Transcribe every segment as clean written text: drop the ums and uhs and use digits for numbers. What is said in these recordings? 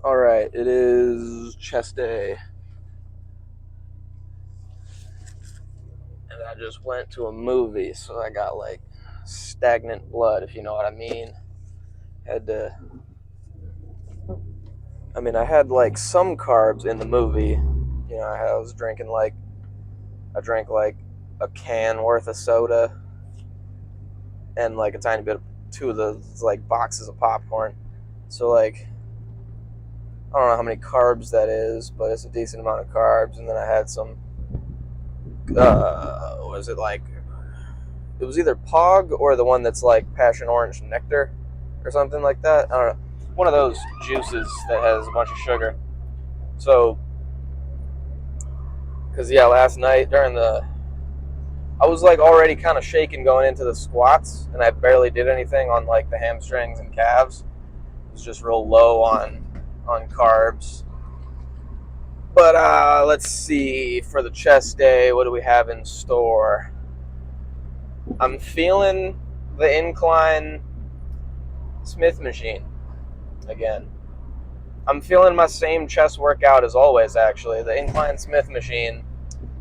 All right, it is chest day, and I just went to a movie, so I got like stagnant blood, if you know what I mean. Had to, I had like some carbs in the movie. I was drinking I drank like a can worth of soda and like a tiny bit of two of those like boxes of popcorn. So like I don't know how many carbs that is, but it's a decent amount of carbs. And then I had some, was it like, it was either Pog or the one that's like passion orange nectar or something like that. I don't know. One of those juices that has a bunch of sugar. So, because yeah, last night I was like already kind of shaking going into the squats, and I barely did anything on like the hamstrings and calves. It was just real low on carbs. But let's see, for the chest day, what do we have in store? I'm feeling the incline Smith machine again. I'm feeling my same chest workout as always, actually. The incline Smith machine,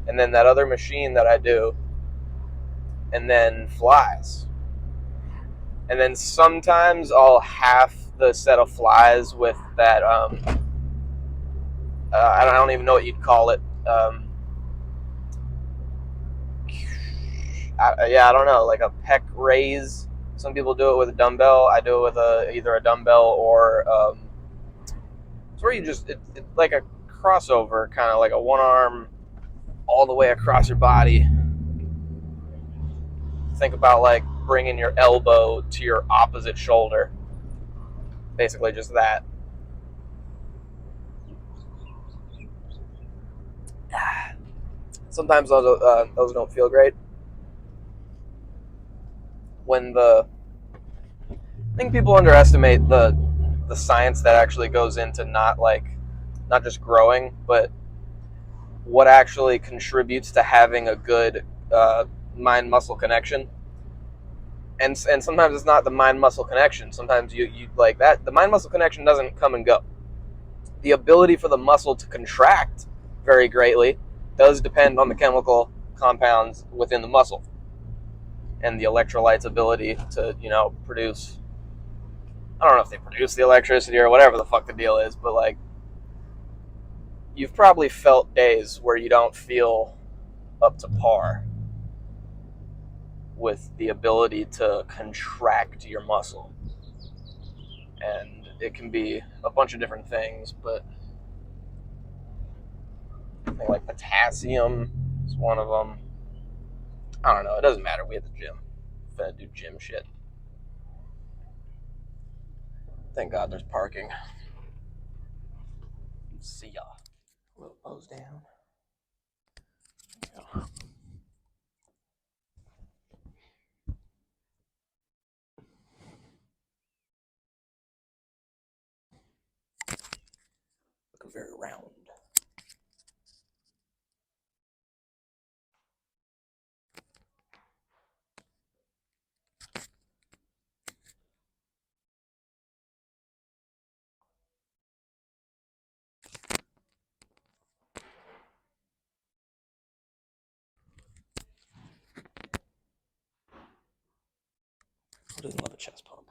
and then that other machine that I do, and then flies. And then sometimes I'll half the set of flies with that, I don't even know what you'd call it. I don't know, like a pec raise. Some people do it with a dumbbell. I do it with either a dumbbell or it's where you just like a crossover, kind of like a one arm all the way across your body. Think about like bringing your elbow to your opposite shoulder. Basically, just that. Sometimes those don't feel great. When I think people underestimate the science that actually goes into not just growing, but what actually contributes to having a good mind muscle connection. And sometimes it's not the mind muscle connection. Sometimes you like that the mind muscle connection doesn't come and go. The ability for the muscle to contract very greatly does depend on the chemical compounds within the muscle and the electrolytes' ability to produce. I don't know if they produce the electricity or whatever the fuck the deal is, but like you've probably felt days where you don't feel up to par with the ability to contract your muscle. And it can be a bunch of different things, but I think like potassium is one of them. I don't know. It doesn't matter. We at the gym. I'm finna do gym shit. Thank God there's parking. See ya. A little pose down. Yeah. Looking very round. Who doesn't love a chest pump?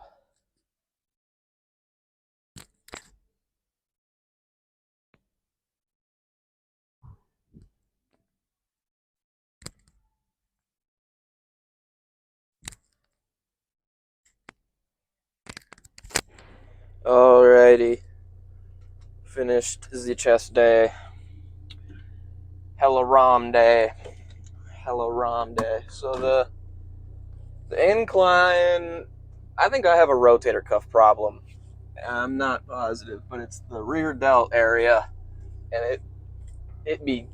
Alrighty. Finished the chest day. Hella ROM day. Hella ROM day. So the incline, I think I have a rotator cuff problem. I'm not positive, but it's the rear delt area, and it be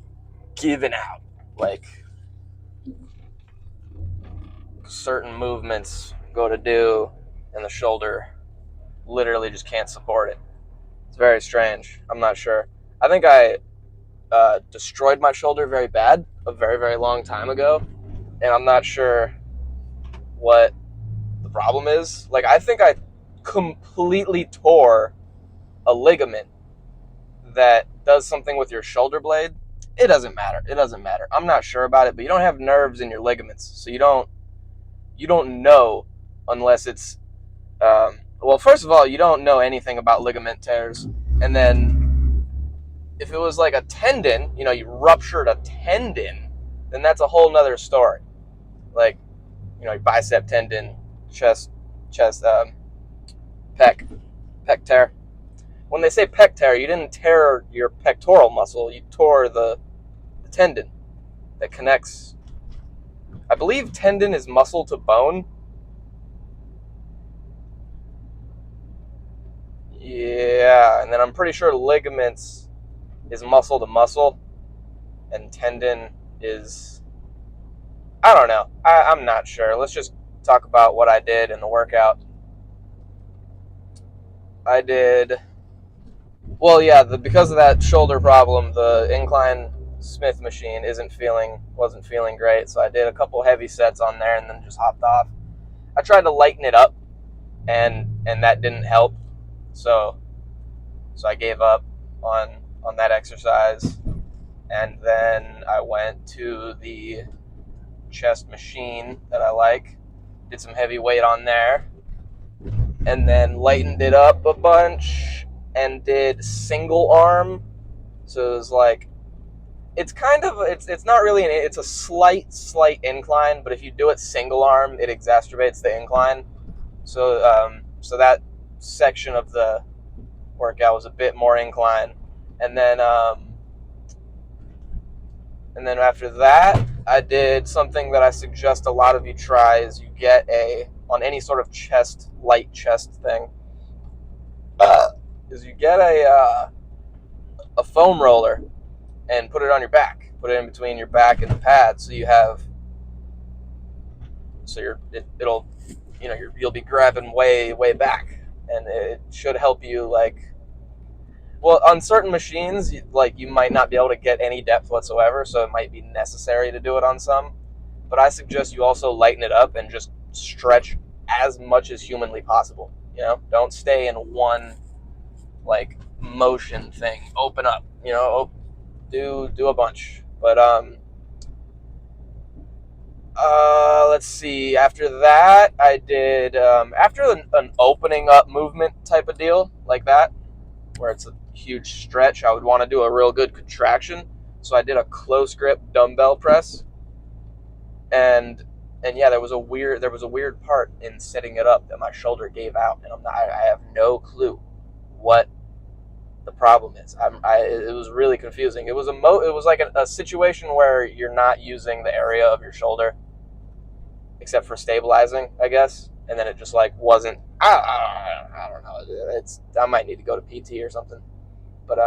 giving out. Like certain movements go to do, and the shoulder literally just can't support it. It's very strange. I'm not sure. I think I destroyed my shoulder very bad a very, very long time ago, and I'm not sure what the problem is. Like, I think I completely tore a ligament that does something with your shoulder blade. It doesn't matter. It doesn't matter. I'm not sure about it, but you don't have nerves in your ligaments, so you don't know unless it's well. First of all, you don't know anything about ligament tears, and then if it was like a tendon, you ruptured a tendon, then that's a whole nother story. Like your bicep tendon, chest, pec tear. When they say pec tear, you didn't tear your pectoral muscle, you tore the tendon that connects. I believe tendon is muscle to bone. Yeah, and then I'm pretty sure ligaments is muscle to muscle, and tendon is, I don't know. I'm not sure. Let's just talk about what I did in the workout. I did well, yeah. Because of that shoulder problem, the incline Smith machine wasn't feeling great. So I did a couple heavy sets on there, and then just hopped off. I tried to lighten it up, and that didn't help. So I gave up on that exercise, and then I went to the chest machine that I like. Did some heavy weight on there, and then lightened it up a bunch and did single arm. So it was like, it's not really it's a slight incline, but if you do it single arm, it exacerbates the incline. So that section of the workout was a bit more incline, and then after that, I did something that I suggest a lot of you try: is you get on any sort of light chest thing, is you get a foam roller and put it on your back, put it in between your back and the pad, so it'll, you'll be grabbing way back, and it should help you, like, well, on certain machines, like, you might not be able to get any depth whatsoever, so it might be necessary to do it on some. But I suggest you also lighten it up and just stretch as much as humanly possible. Don't stay in one, like, motion thing. Open up. Do a bunch. But let's see. After that, I did after an opening up movement type of deal like that, where it's a huge stretch, I would want to do a real good contraction. So I did a close grip dumbbell press, and yeah, there was a weird part in setting it up that my shoulder gave out, and I have no clue what the problem is. It was really confusing. It was like a situation where you're not using the area of your shoulder except for stabilizing, I guess, and then it just, like, wasn't. I don't know. I might need to go to PT or something. But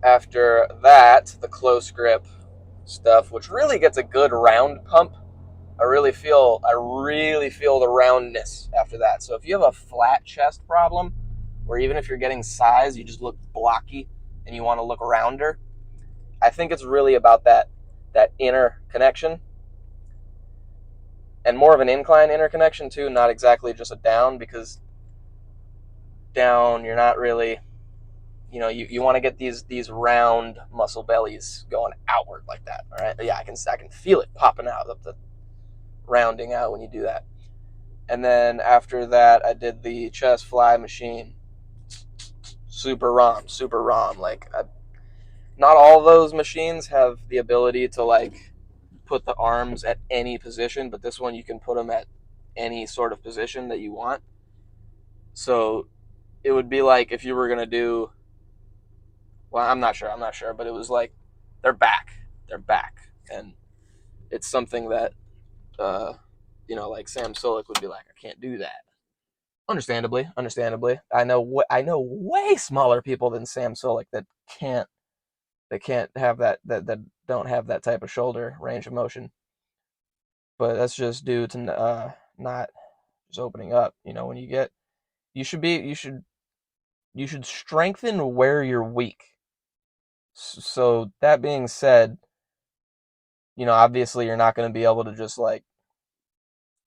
after that, the close grip stuff, which really gets a good round pump. I really feel the roundness after that. So if you have a flat chest problem, or even if you're getting size, you just look blocky and you want to look rounder, I think it's really about that inner connection, and more of an incline inner connection too, not exactly just a down, because down, you're not really, you want to get these round muscle bellies going outward like that. All right, yeah, I can feel it popping out of the rounding out when you do that. And then after that, I did the chest fly machine. Super ROM. Like, not all those machines have the ability to, like, put the arms at any position, but this one you can put them at any sort of position that you want. So it would be like if you were gonna do, well, I'm not sure, but it was like they're back, and it's something that like Sam Solik would be like, I can't do that. Understandably, I know way smaller people than Sam Solik that can't have that don't have that type of shoulder range of motion. But that's just due to not just opening up. When you should be you should strengthen where you're weak. So that being said, obviously you're not going to be able to just, like,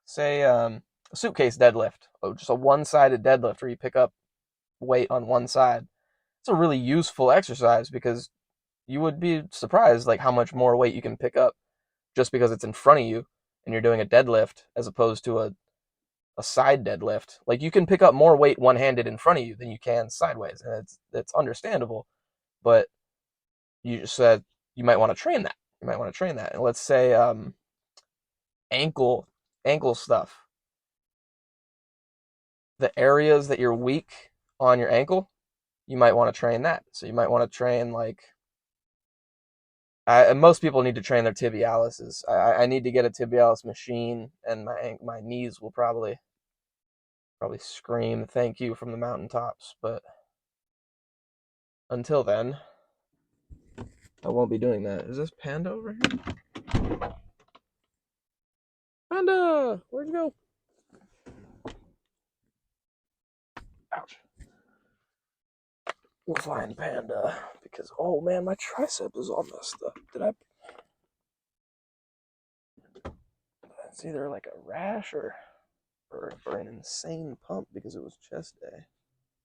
say, a suitcase deadlift, or just a one-sided deadlift where you pick up weight on one side. it's a really useful exercise because you would be surprised like how much more weight you can pick up just because it's in front of you and you're doing a deadlift as opposed to a side deadlift. Like you can pick up more weight one-handed in front of you than you can sideways, and it's understandable. But you just said you might want to train that. You might want to train that. And let's say ankle ankle stuff. The areas that you're weak on your ankle, you might want to train that. So you might want to train like most people need to train their tibialises. I need to get a tibialis machine, and my knees will probably scream thank you from the mountaintops. But until then, I won't be doing that. Is this Panda over here? Panda, where'd you go? Ouch. We'll find Panda because oh man, my tricep is all messed up. It's either like a rash or an insane pump because it was chest day.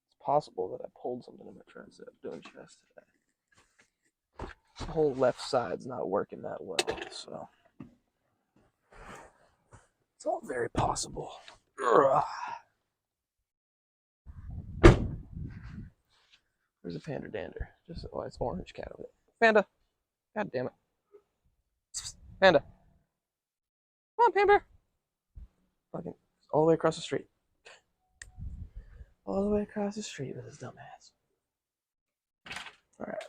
It's possible that I pulled something in my tricep doing chest today. The whole left side's not working that well, so it's all very possible. Ugh. There's a panda dander. Just it's orange cat over there. Panda. God damn it. Panda. Come on, Panda. Fucking all the way across the street. All the way across the street with his dumb ass. Alright.